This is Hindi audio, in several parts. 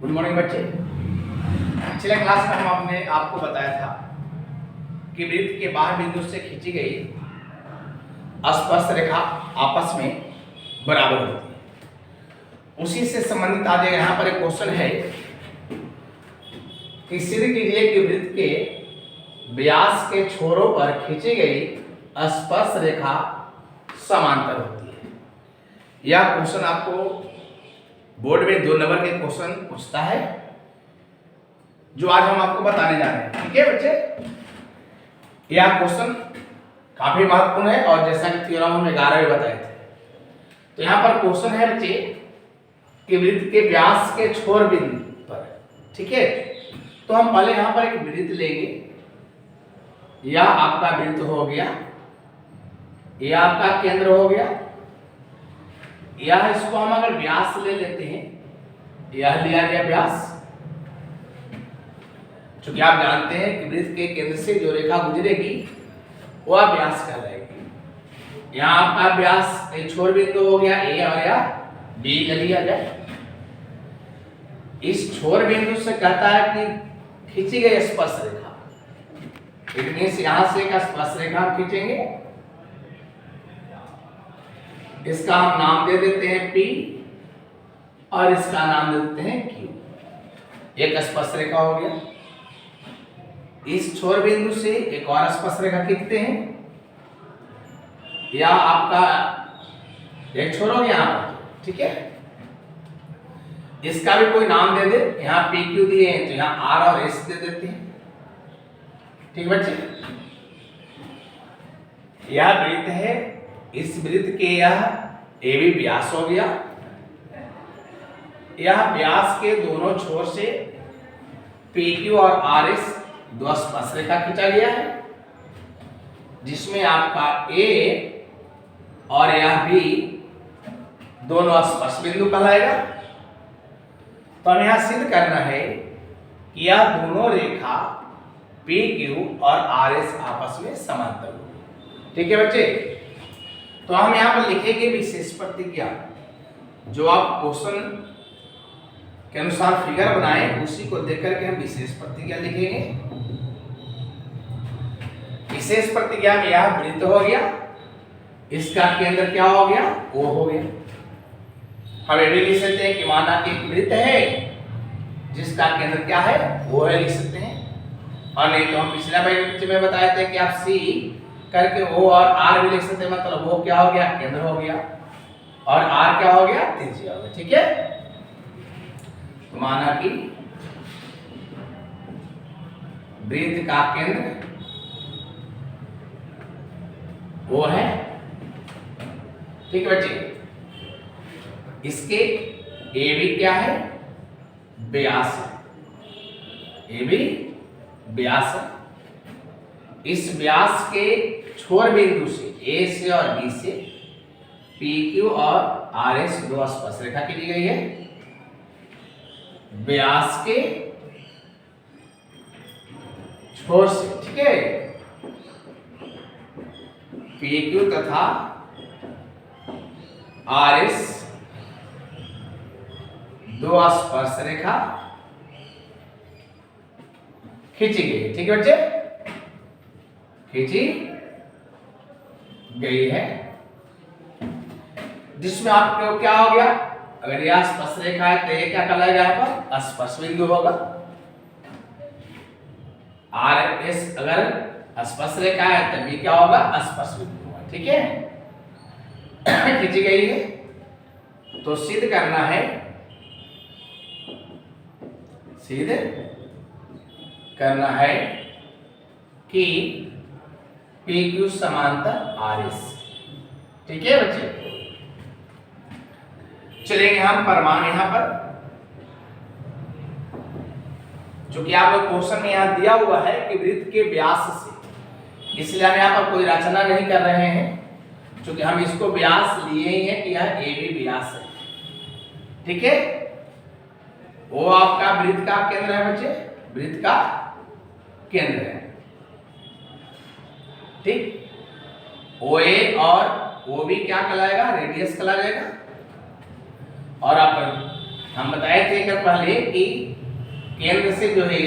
गुड मॉर्निंग बच्चे। पिछले क्लास में हमने आपको बताया था कि वृत्त के बाह्य बिंदु से खींची गई स्पर्श रेखा आपस में बराबर होती है। उसी से संबंधित आज यहाँ पर एक क्वेश्चन है कि सिद्ध कीजिए कि वृत्त के व्यास के छोरों पर खींची गई स्पर्श रेखा समांतर होती है। यह क्वेश्चन आपको बोर्ड में 2 नंबर के क्वेश्चन पूछता है, जो आज हम आपको बताने जा रहे हैं। ठीक है बच्चे, यह क्वेश्चन काफी महत्वपूर्ण है और जैसा कि थ्योरम हमने 11वें बताए थे। तो यहाँ पर क्वेश्चन है बच्चे कि वृत्त के व्यास के छोर बिंदु पर, ठीक है, तो हम पहले यहाँ पर एक वृत्त लेंगे। यह आपका वृत्त हो गया, यह आपका केंद्र हो गया, यह इसको हम अगर व्यास ले लेते हैं, यह लिया गया व्यास। चूंकि आप जानते हैं कि वृत्त के केंद्र से जो रेखा गुजरेगी वह व्यास कहलाएगी। यहाँ आपका व्यास एक छोर बिंदु हो गया ए और या बी ले लिया जाए। इस छोर बिंदु से कहता है कि खींची गई स्पर्श रेखा, इट मींस यहां से एक स्पर्श रेखा हम खींचेंगे। इसका हम नाम दे देते हैं P और इसका नाम दे देते हैं Q। एक स्पर्श रेखा हो गया। इस छोर बिंदु से एक और स्पर्श रेखा खींचते हैं, या आपका एक छोर हो गया यहाँ पर, ठीक है। इसका भी कोई नाम दे दे, यहाँ PQ दिए हैं तो यहाँ R और S दे देते हैं। ठीक बच्चे, यह वृत्त है। इस वृत्त के यह AB व्यास हो गया। यह व्यास के दोनों छोर से PQ और RS दो स्पर्श रेखा खींचा गया है, जिसमें आपका A और यह B दोनों स्पर्श बिंदु कहलाएगा। तो हमें यहां सिद्ध करना है कि यह दोनों रेखा PQ और RS आपस में समांतर होगी। ठीक है बच्चे, तो हम यहाँ पर लिखेंगे विशेष प्रतिज्ञा। जो आप क्वेश्चन के अनुसार फिगर बनाए उसी को देख करके हम विशेष प्रतिज्ञा लिखेंगे। विशेष प्रतिज्ञा में यह वृत्त हो गया, इसका केंद्र क्या हो गया, O हो गया। हम ये भी लिख सकते हैं कि माना कि एक वृत्त है जिसका केंद्र क्या है, O है, लिख सकते हैं। और नहीं तो हम पिछला बैच में बताए थे कि आप C करके O और R भी लिख सकते हैं, मतलब O क्या हो गया, केंद्र हो गया, और R क्या हो गया, त्रिज्या हो गया। ठीक है, तो माना कि वृत्त का केंद्र O है। ठीक है बच्चे, इसके AB क्या है, व्यास है। AB व्यास है। इस व्यास के छोर बिंदु से A से और B से PQ और RS दो स्पर्श रेखा खींची गई है। व्यास के छोर से, ठीक है, PQ तथा RS दो स्पर्श रेखा खींची गई है। ठीक है बच्चे, खींची गई है, जिसमें आपको क्या हो गया, अगर यह स्पर्श रेखा है तो ये क्या कहलाएगा, यहाँ पर स्पर्श बिंदु होगा। RS अगर स्पर्श रेखा है तब ये क्या होगा, स्पर्श बिंदु होगा। ठीक है, खींची गई है। तो सिद्ध करना है, सिद्ध करना है कि PQ समांतर RS। ठीक है बच्चे, चलेंगे हम परमाणु यहां पर। चूंकि आपको क्वेश्चन में यहां दिया हुआ है कि वृत्त के व्यास से, इसलिए हम यहां पर कोई रचना नहीं कर रहे हैं, क्योंकि हम इसको व्यास लिए ही है कि यह AB व्यास है। ठीक है, वो आपका वृत्त का केंद्र है बच्चे, वृत्त का केंद्र है। ठीक, OA और OB क्या कहलाएगा, रेडियस कहलाएगा। और आप हम बताए थे कि पहले कि केंद्र से जो है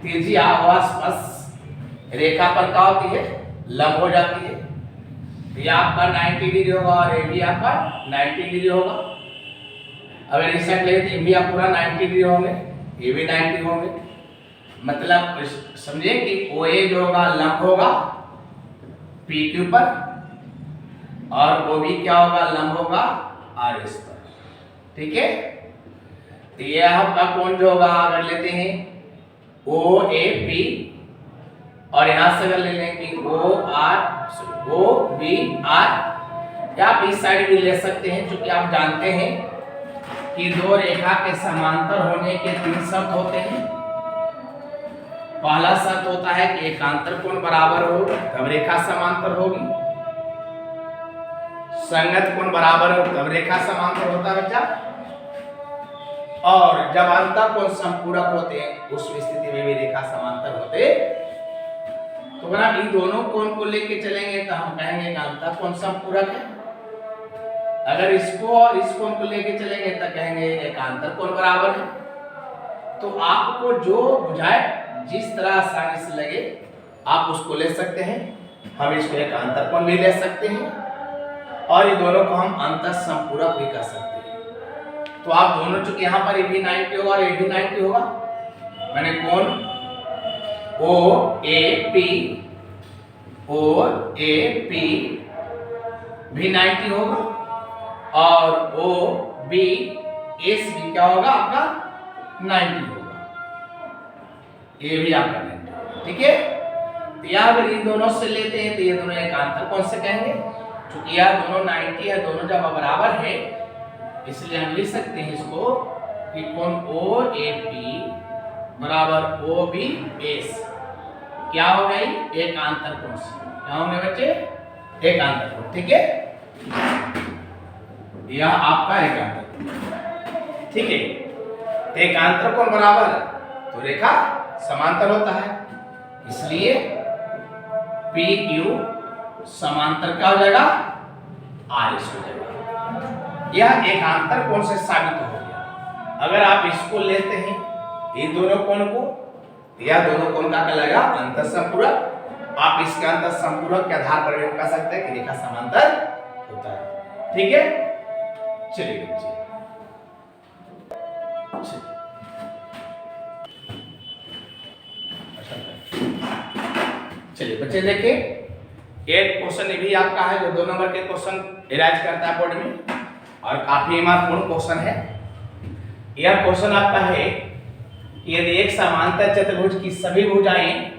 त्रिज्या स्पर्श रेखा पर क्या होती है, लंब हो जाती है। ये आपका 90 डिग्री होगा और ये भी आपका 90 डिग्री होगा। अगर इस साइड ले तो ये भी आप पूरा 90 डिग्री होंगे, ये भी 90 होंगे। मतलब समझे कि OA जो होगा लंब होगा PQ पर और OB क्या होगा, लंब होगा RS पर। ठीक है, तो ये आपका कोण जो होगा अगर लेते हैं OAP और यहां से अगर ले लेंगे OBR, या आप इस साइड भी ले सकते हैं, क्योंकि आप जानते हैं कि दो रेखा के समांतर होने के 3 शर्त होते हैं। पहला शर्त होता है कि एकांतर कोण बराबर हो तब रेखा समांतर होगी, संगत कोण बराबर हो तब रेखा समांतर होता है बच्चा, और जब अंतः कोण संपूरक होते हैं उस स्थिति में भी रेखा समांतर होते। तो अगर आप इन दोनों कोण को लेके चलेंगे तो हम कहेंगे कि अंतः कोण संपूरक है। अगर इसको और इस कोण को लेके चलेंगे तो कहेंगे एकांतर कोण बराबर है। तो आपको जो बुझाए, जिस तरह आसानी से लगे आप उसको ले सकते हैं। हम इसको एकांतर कोण भी ले सकते हैं और ये दोनों को हम अंतः संपूरक भी कर सकते हैं। तो आप दोनों, चूंकि यहाँ पर ये भी 90 होगा और ये भी 90 होगा, मैंने कोण OAP भी 90 होगा और OBS भी क्या होगा आपका 90 होगा, ये भी आपका 90 होगा। ठीक है, तो यहाँ पर इन दोनों से लेते हैं तो ये दोनों एकांतर कोण से कहेंगे, क्योंकि यह दोनों 90 है, दोनों जब बराबर है, इसलिए हम लिख सकते हैं इसको कि कोण OAP बराबर OBS क्या हो गई, एकांतर कोण से। क्या होंगे बच्चे, एकांतर कोण। ठीक है, यह आपका एकांतर कोण। ठीक है, तो एकांतर कोण बराबर तो रेखा समांतर होता है, इसलिए PQ समांतर क्या हो जाएगा, RS हो जाएगा। यह एकांतर कोण से साबित हो गया। अगर आप इसको लेते हैं इन दोनों कोण को, या दोनों कोण का कहलाएगा अंतर संपूरक। आप इसके अंतर संपूरक के आधार पर भी कह सकते हैं कि रेखा समांतर होता है। ठीक है, चलिए बच्चे, चलिए बच्चे देखिए, एक क्वेश्चन ये भी आपका है जो 2 नंबर के क्वेश्चन इलाज करता है बोर्ड में और काफी महत्वपूर्ण क्वेश्चन है। यह क्वेश्चन आपका है, यदि एक समांतर चतुर्भुज की सभी भुजाएं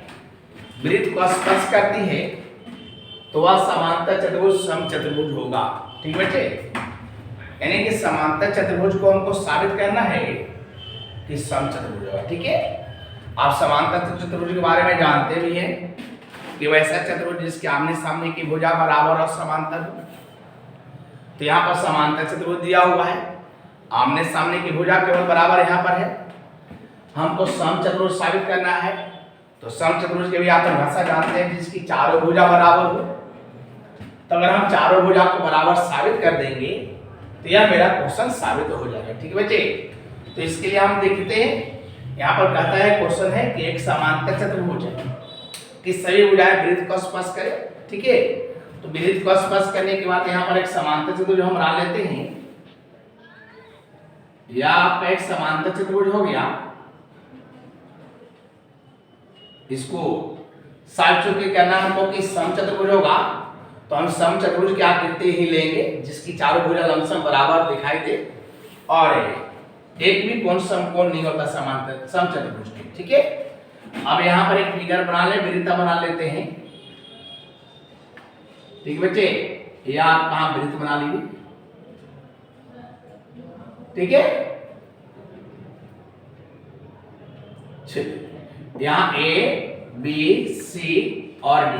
वृत्त को स्पर्श करती है तो वह समांतर चतुर्भुज समचतुर्भुज होगा। ठीक बच्चे, यानी कि समांतर चतुर्भुज को हमको साबित करना है कि समचतुर्भुज होगा। ठीक है, आप समांतर चतुर्भुज के बारे में जानते भी हैं कि वैसा चतुर्भुज जिसके आमने सामने की भुजा बराबर और समांतर हो। तो यहाँ पर समांतर चतुर्भुज दिया हुआ है, आमने सामने की भुजा केवल बराबर यहाँ पर है, हमको समचतुर्भुज साबित करना है। तो समचतुर्भुज के भी आप भाषा जानते हैं जिसकी चारों भुजा बराबर हो। तो अगर हम चारों भुजा को बराबर साबित कर देंगे तो यह मेरा क्वेश्चन साबित हो जाएगा। ठीक है बच्चे, तो इसके लिए हम देखते हैं, यहाँ पर कहता है क्वेश्चन है कि एक समांतर चतुर्भुज है कि सभी भुजाएं वृत्त को स्पर्श करें। ठीक है, तो वृत्त को स्पर्श करने के बाद यहाँ पर एक समांतर चतुर्भुज हम बना लेते हैं। यह आपका एक समांतर चतुर्भुज हो गया। इसको साबित चूंकि करना हमको कि समचतुर्भुज होगा, तो हम समचतुर्भुज की आकृति ही लेंगे जिसकी चारों भुजा लमसम बराबर दिखाई दे और एक भी कोण समकोण नहीं होता समांतर समचतुर्भुज के। ठीक है, अब यहाँ पर एक फिगर बना ले, वृत्त बना लेते हैं। ठीक बच्चे, यह आप कहाँ वृत्त बना लीजिए। ठीक है, चलिए यहाँ A, B, C और D,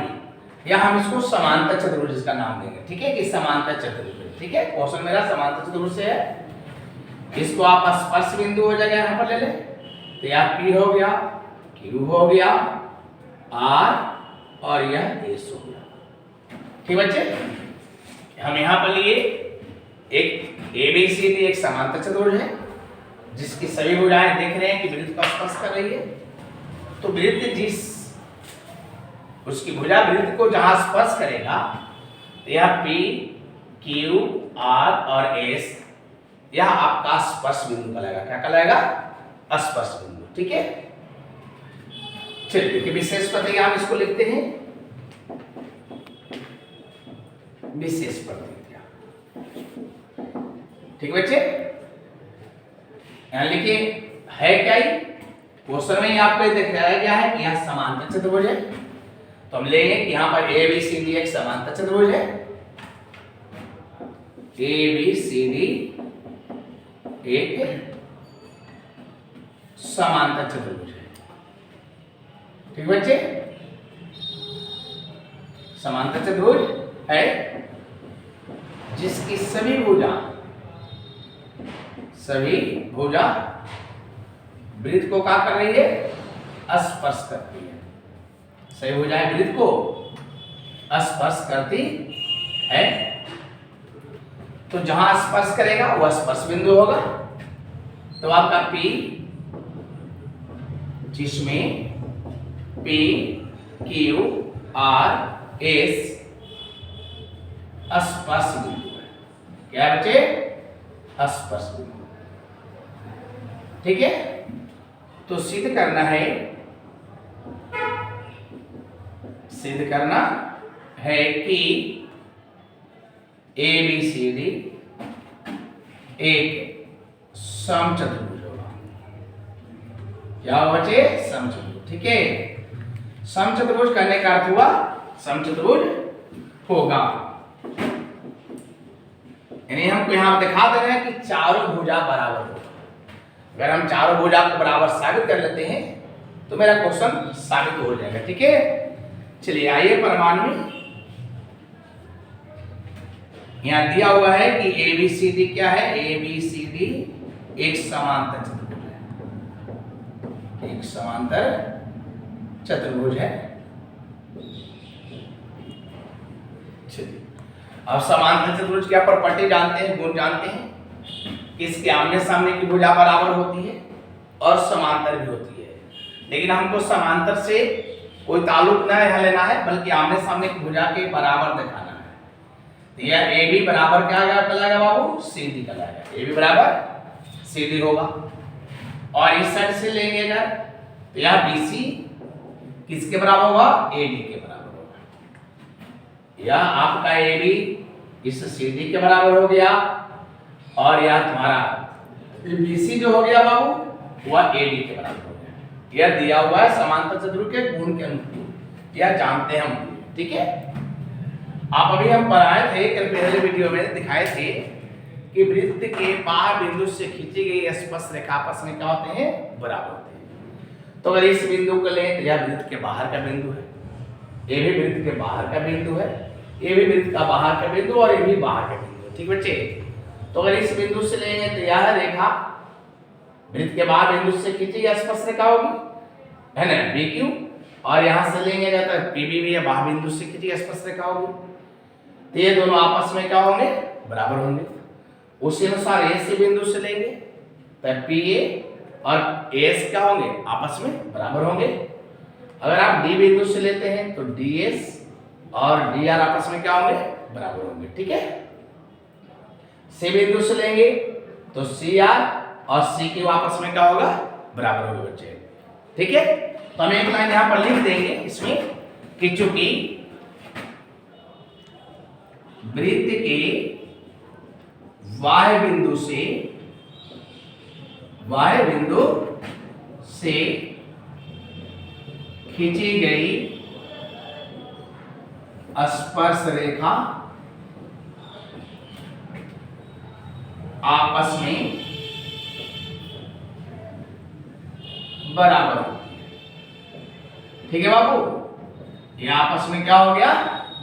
या हम इसको समांतर चतुर्भुज इसका नाम देंगे। ठीक है, कि समांतर चतुर्भुज। ठीक है, क्वेश्चन मेरा समांतर चतुर्भुज से है। इसको आप स्पर्श बिंदु हो जाएगा यहाँ पर ले ले, तो यह P हो गया, Q हो गया, R और यह S हो गया। ठीक बच्चे, हम यहाँ पर लिए एक ABCD एक समांतर चतुर्भुज है जिसकी सभी भुजाएं देख रहे हैं कि वृत्त को स्पर्श कर रही है, तो वृत्त जिस उसकी भुजा वृत्त को जहां स्पर्श करेगा, यह P, Q, R और S यह आपका स्पर्श बिंदु कहलाएगा। क्या कहलाएगा? स्पर्श बिंदु। ठीक है, चलिए देखिए विशेष प्रतिज्ञा हम इसको लिखते हैं, विशेष प्रतिज्ञा। ठीक बच्चे, यहां लिखिए है क्या ही क्वेश्चन में ही आपको दिखाया गया है कि यह समांतर चतुर्भुज है, तो हम लेंगे कि यहां पर ABCD एक समांतर चतुर्भुज है, ABCD एक समांतर चतुर्भुज है। ठीक बच्चे, समांतर चतुर्भुज है जिसकी सभी भुजा वृत्त को क्या कर रही है? स्पर्श करती है। सभी भुजाएं वृत्त को स्पर्श करती है, तो जहां स्पर्श करेगा वह स्पर्श बिंदु होगा। तो आपका P जिसमें P, Q, R, S स्पर्श बिंदु है। क्या है बच्चे? स्पर्श बिंदु। ठीक है, तो सिद्ध करना है कि ABCD एक समचतुर्भुज होगा। क्या होगा बच्चे? समचतुर्भुज। ठीक है, समचतुर्भुज करने का अर्थ हुआ समचतुर्भुज होगा, यानी हमको यहां दिखा दे रहे हैं कि चारों भुजा बराबर होगा। अगर हम चारों भुजा को बराबर साबित कर लेते हैं तो मेरा क्वेश्चन साबित हो जाएगा। ठीक है, चलिए आइए प्रमाण में। यहां दिया हुआ है कि ABCD क्या है? ABCD एक समांतर चतुर्भुज है, एक समांतर चतुर्भुज है। चलिए अब समांतर चतुर्भुज क्या प्रॉपर्टी जानते हैं, गुण जानते हैं। इसके आमने सामने की भुजा बराबर होती है और समांतर भी होती है, लेकिन हमको समांतर से कोई ताल्लुक ना यहाँ लेना है, बल्कि आमने सामने की भुजा के बराबर दिखाना है। तो यह AB बराबर क्या कहलाएगा बाबू? CD कहलाएगा। AB बराबर CD होगा। और इस साइड से लेंगे अगर, तो यह BC किसके बराबर होगा? AD के बराबर होगा। यह आपका AB इस CD के बराबर हो गया, और यह तुम्हारा BC जो हो गया बाबू वह AD के बराबर हो गया। यह दिया हुआ है समांतर चतुर्भुज के गुण के अनुरूप, यह जानते हैं हम। ठीक है, आप अभी हम पढ़ाए थे, कल पहले वीडियो में दिखाए थे कि वृत्त के बाह्य बिंदु से खींची गई स्पर्श रेखा आपस में क्या होते हैं? बराबर होते हैं। तो अगर इस बिंदु को लें तो यह वृत्त के बाहर का बिंदु है, ये भी वृत्त के बाहर का बिंदु है, ये भी वृत्त का बाहर का बिंदु, और ये भी बाहर का बिंदु। ठीक बच्चे, तो अगर इस बिंदु से लेंगे तो यह रेखा वृत्त के बाहर बिंदु से खींची गई स्पर्श रेखा होगी, है ना, BQ। और यहां से लेंगे तो PB भी बाहर बिंदु से खींची गई स्पर्श रेखा होगी, तो ये दोनों आपस में क्या होंगे? बराबर होंगे। उसी अनुसार A से बिंदु से लेंगे तो PA और AS क्या होंगे? आपस में बराबर होंगे। अगर आप D बिंदु से लेते हैं तो DS और DR आपस में क्या होंगे? बराबर होंगे। ठीक है, C बिंदु से लेंगे तो CR और CQ आपस में क्या होगा? बराबर होगा बच्चे। ठीक है, तो हम एक लाइन यहां पर लिख देंगे इसमें कि चूंकि वृत्त के बाह्य बिंदु से खींची गई स्पर्श रेखा आपस में बराबर होती है। ठीक है बाबू, ये आपस में क्या हो गया?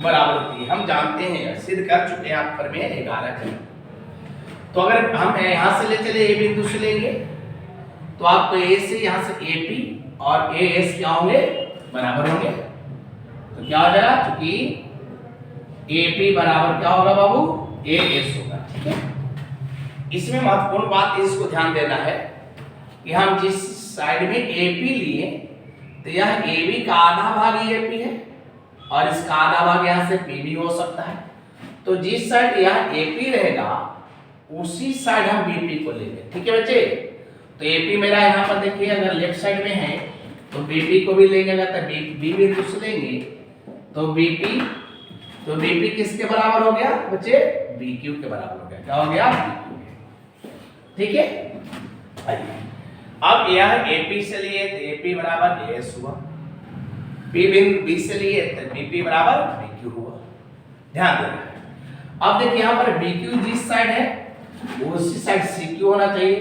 बराबर होती है। हम जानते हैं, सिद्ध कर चुके हैं आप पर में 11 के। तो अगर हम यहां से ले चले A बिंदु से लेंगे तो आपको A से यहां से AP और AS क्या होंगे? बराबर होंगे। तो क्या हो जाएगा? क्योंकि AP बराबर क्या होगा बाबू? AS होगा। ठीक है, इसमें महत्वपूर्ण बात इसको ध्यान देना है कि हम जिस साइड में एपी लिए तो यह एबी का आधा भाग ही एपी है और इसका आधा भाग यहाँ से पी भी हो सकता है। तो जिस साइड यह एपी रहेगा उसी साइड हम बीपी को लेंगे। ठीक है बच्चे, तो एपी मेरा यहाँ पर देखिए अगर लेफ्ट साइड में है तो बीपी को भी लेंगे, अगर बी बिंदु से लेंगे तो बीपी किसके बराबर हो गया बच्चे, बीक्यू के बराबर हो गया। क्या हो गया, बीक्यू के। ठीक है, आइए अब यह एपी से लिए तो एपी बराबर एएस हुआ, बी बिंदु बी से लिए तो बीपी बराबर बीक्यू हुआ। ध्यान देना, अब देखिए यहाँ पर बीक्यू जिस साइड है उसी साइड सीक्यू होना चाहिए।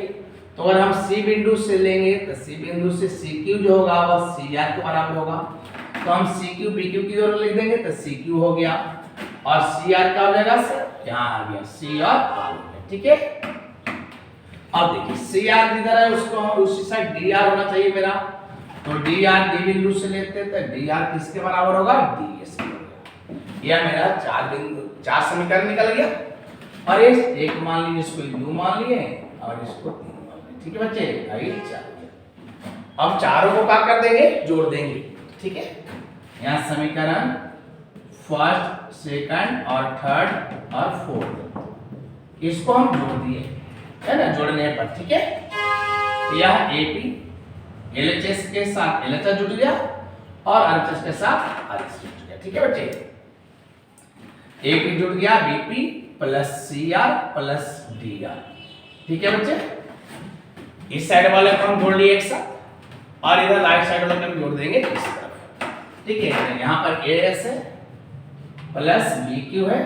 तो अगर हम सी बिंदु से लेंगे तो सी बिंदु से सीक्यू जो होगा वह सीआर के बराबर होगा। तो हम सीक्यू बीक्यू की ओर लिख देंगे तो सीक्यू हो गया और सीआर क्या हो जाएगा सर, यहाँ आ गया सी और आर हो गया। ठीक है, अब देखिए सीआर जिधर है उसको हम उसी साइड डीआर होना चाहिए मेरा। तो डीआर डी बिंदु से लेते हैं तो डीआर किसके बराबर होगा, डीएस के बराबर। यह मेरा चार समीकरण निकल गया और इस एक मान लीजिए, इसको दो मान लिए और इसको तीन मान लिए। ठीक है बच्चे, आइए चार। अब चारों को क्या कर देंगे, जोड़ देंगे। ठीक है, यहाँ समीकरण फर्स्ट, सेकंड और थर्ड और फोर्थ इसको हम जोड़ दिए है ना, जोड़ने पर। ठीक है, तो यह एपी एलएचएस के साथ एलएचएस जुड़ गया और आरएचएस के साथ आरएचएस जुड़ गया। ठीक है बच्चे, एपी जुड़ गया BP plus CR plus DR. ठीक है बच्चे, इस साइड वाले को हम जोड़ लिए एक साथ और इधर राइट साइड वाले को हम जोड़ देंगे इस तरफ। ठीक है, यहाँ पर एएस है प्लस बीक्यू है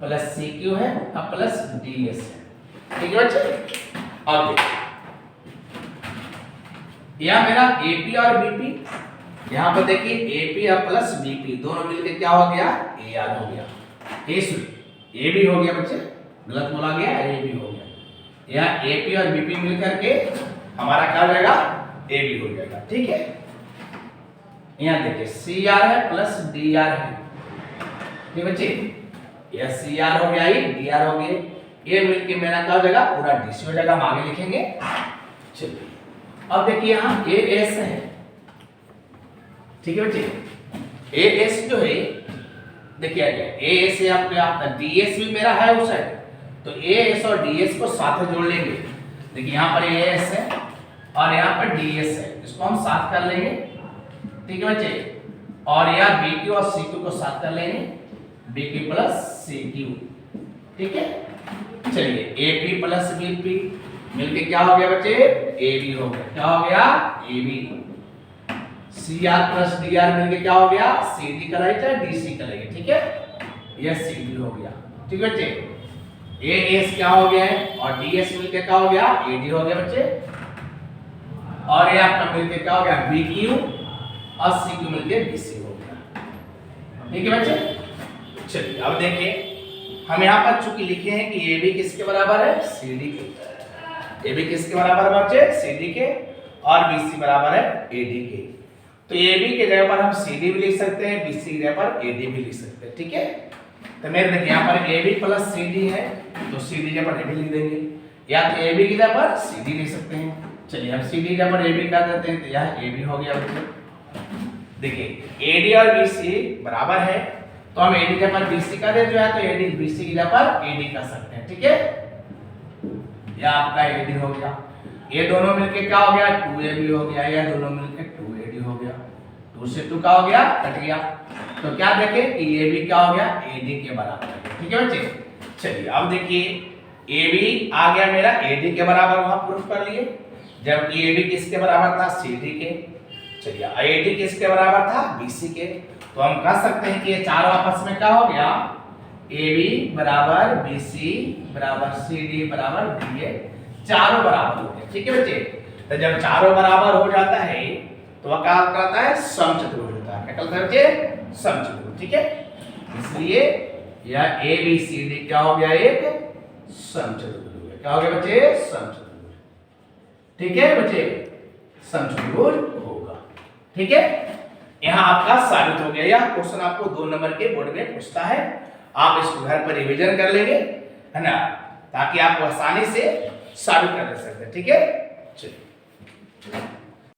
प्लस सीक्यू है और प्लस डीएस है। ठीक है बच्चे, अब देखिए यह मेरा एपी और बीपी, यहाँ पर देखिए एपी और प्लस बीपी दोनों मिलकर क्या हो गया, एआर हो गया। ए भी हो गया बच्चे, गलत बोला गया, ए भी हो गया। यह एपी और बीपी मिलकर के हमारा क्या हो जाएगा, ए भी हो जाएगा। ठीक है, यहाँ देखिए सीआर है प्लस डीआर है। ठीक बच्चे, यह सीआर हो गया, डीआर हो गया, ये मिलके मेरा क्या हो जाएगा, पूरा डीसी हो जाएगा। हम आगे लिखेंगे। चलिए अब देखिए यहाँ एएस है। ठीक है बच्चे, एएस जो है देखिए एएस है आपका, डीएस भी मेरा है उस साइड, तो एएस और डीएस को साथ जोड़ लेंगे। देखिए यहाँ पर एएस है और यहाँ पर डीएस है, इसको हम साथ कर लेंगे। ठीक है बच्चे, और यह बीक्यू और सीक्यू को साथ कर लेंगे, बीक्यू प्लस सीक्यू। ठीक है, चलिए एपी प्लस बीपी मिलके क्या हो गया बच्चे, एबी हो गया। क्या हो गया, एबी। सीआर प्लस डीआर मिलके क्या हो गया, सीडी का राइट है, डीसी का राइट है। ठीक है, यह सीडी हो गया। ठीक है बच्चे, एएस क्या हो गया है और डीएस मिलके क्या हो गया, एडी हो गया बच्चे। और ये आपका मिलके क्या हो गया, बीक्यू और सीक्यू मिलके बीसी हो गया। ठीक है बच्चे, चलिए अब देखिए हम यहाँ पर चूंकि लिखे हैं कि ए बी किसके बराबर है, सीडी के। ए बी किसके बराबर है बच्चे, सीडी के, और बीसी बराबर है एडी के। तो ए बी के जगह पर हम सीडी भी लिख सकते हैं, बीसी की जगह पर एडी भी लिख सकते हैं। ठीक है, तो मेरे देखिए यहाँ पर ए बी प्लस सीडी है तो सीडी जगह पर एडी लिख देंगे, या तो ए बी की जगह पर सीडी लिख सकते हैं। चलिए हम सीडी की जगह पर ए बी कर देते हैं, तो यह ए बी हो गया बच्चे। देखिए एडी और बीसी बराबर है तो हम एडी के पर बीसी का दे जो है तो एडी बीसी की जगह पर एडी कर सकते हैं। ठीक है, यह आपका एडी हो गया। ये दोनों मिलके क्या हो गया, 2ab हो गया, या दोनों मिलके 2ad हो गया। 2 से 2 क्या हो गया, कट गया। तो क्या देखें कि ab क्या हो गया, ad के बराबर है। ठीक है बच्चे, चलिए अब देखिए ab आ गया मेरा ad के बराबर, वहां प्रूफ कर लिए, जबकि ab किसके बराबर था, cd के। चलिए ad किसके बराबर था, bc के। तो हम कह सकते हैं कि ये चारों आपस में क्या हो गया, AB बराबर BC बराबर CD बराबर DA, चारों बराबर हो गए। ठीक है बच्चे, तो जब चारों बराबर हो जाता है तो वह क्या कहता है, समचतुर्भुज होता है। क्या कहता है बच्चे, समचतुर्भुज। ठीक है, इसलिए यह ABCD क्या हो गया, एक समचतुर्भुज हो गया। क्या हो गया बच्चे, समचतुर्भुज। ठीक है बच्चे, समचतुर्भुज होगा। ठीक है, यहाँ आपका साबित हो गया। यह क्वेश्चन आपको 2 नंबर के बोर्ड में पूछता है, आप इसको घर पर रिवीजन कर लेंगे, है ना, ताकि आप आसानी से साबित कर सकते हैं। ठीक है, चलिए।